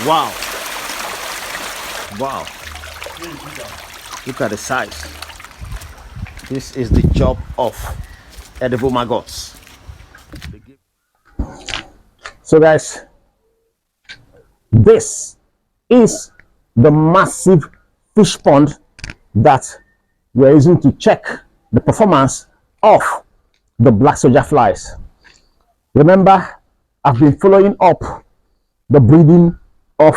Wow. Wow. Look at the size. This is the job of edible maggots. So guys, this is the massive fish pond that we're using to check the performance of the black soldier flies. Remember, I've been following up the breeding of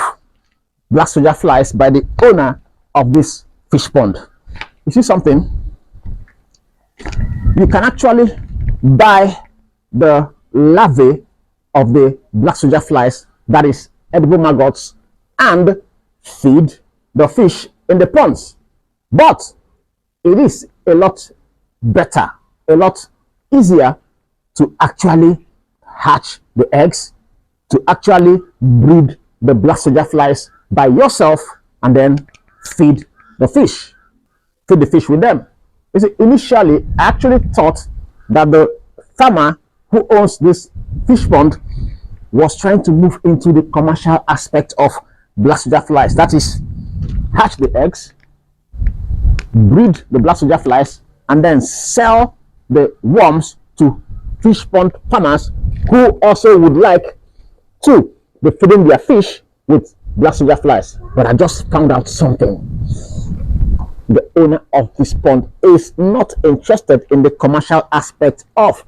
black soldier flies by the owner of this fish pond. You see something? You can actually buy the larvae of the black soldier flies, that is edible maggots, and feed the fish in the ponds. But it is a lot better, a lot easier to actually hatch the eggs, to actually breed the black soldier flies by yourself, and then feed the fish with them. You see, initially I actually thought that the farmer who owns this fish pond was trying to move into the commercial aspect of black soldier flies, that is, hatch the eggs, breed the black soldier flies, and then sell the worms to fish pond farmers who also would like to be feeding their fish with black soldier flies. But I just found out something. The owner of this pond is not interested in the commercial aspect of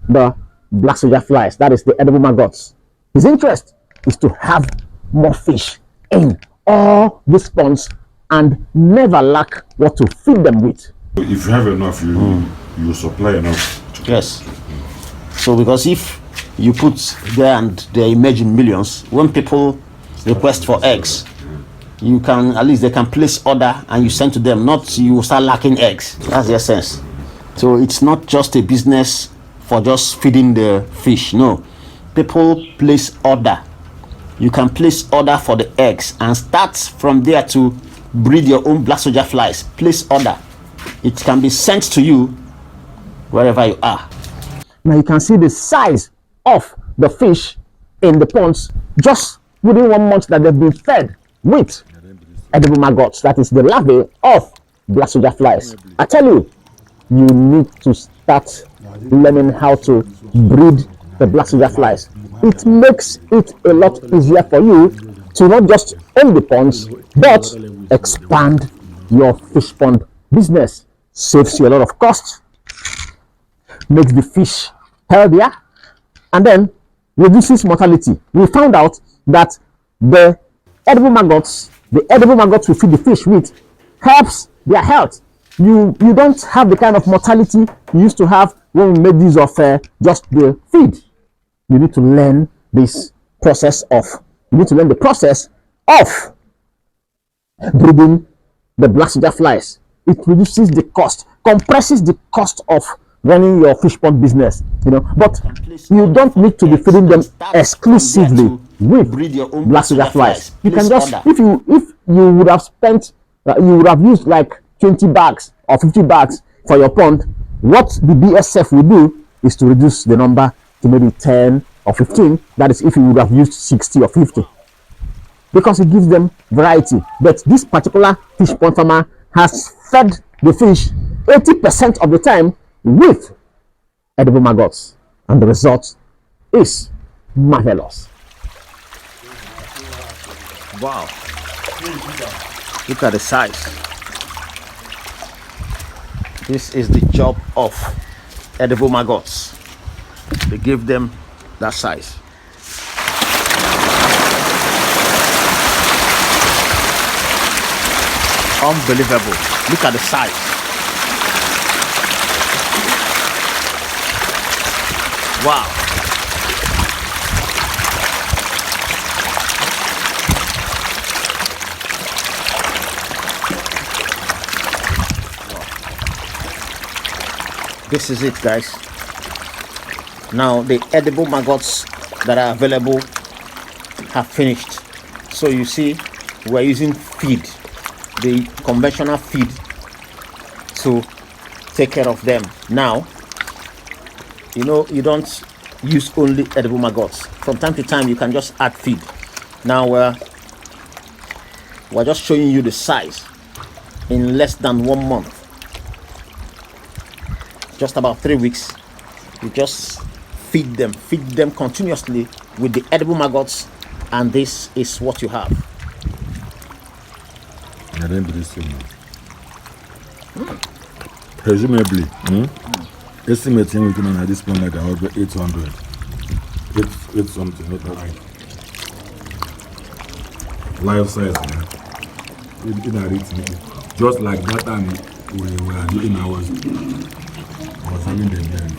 the black soldier flies, that is the edible maggots. His interest is to have more fish in all these ponds and never lack what to feed them with. If you have enough, you supply enough. Yes. So because if you put there and they emerge in millions, when people request for eggs, you can, at least they can place order and you send to them, not you start lacking eggs. That's the essence. So it's not just a business for just feeding the fish. No, people place order. You can place order for the eggs and start from there to breed your own black soldier flies. Place order. It can be sent to you wherever you are. Now you can see the size of the fish in the ponds just within 1 month that they've been fed with edible maggots, that is the larvae of black soldier flies. I tell you, you need to start learning how to breed the black soldier flies. It makes it a lot easier for you to not just own the ponds, but expand your fish pond business. Saves you a lot of cost, makes the fish healthier, and then reduces mortality. We found out that the edible maggots we feed the fish with helps their health. You don't have the kind of mortality you used to have when we made use of just the feed. You need to learn the process of breeding the black soldier flies. It reduces the cost, compresses the cost of running your fish pond business, but you don't need to be feeding them exclusively with black soldier flies. You can just, if you would have spent, you would have used like 20 bags or 50 bags for your pond, what the BSF will do is to reduce the number to maybe 10 or 15. That is if you would have used 60 or 50, because it gives them variety. But this particular fish pond farmer has fed the fish 80% of the time with edible maggots, and the result is marvelous. Wow. Look at the size. This is the job of edible maggots. They give them that size. Unbelievable. Look at the size. Wow. This is it, guys. Now the edible maggots that are available have finished. So you see, we're using feed, the conventional feed, to take care of them. Now, you don't use only edible maggots. From time to time, you can just add feed. Now we're We're just showing you the size in less than 1 month. Just about 3 weeks. You just feed them continuously with the edible maggots, and this is what you have. I didn't believe so. Presumably, estimating we can at this point like over 800. It's something, not like life size. Just like that time we were doing I was having them there.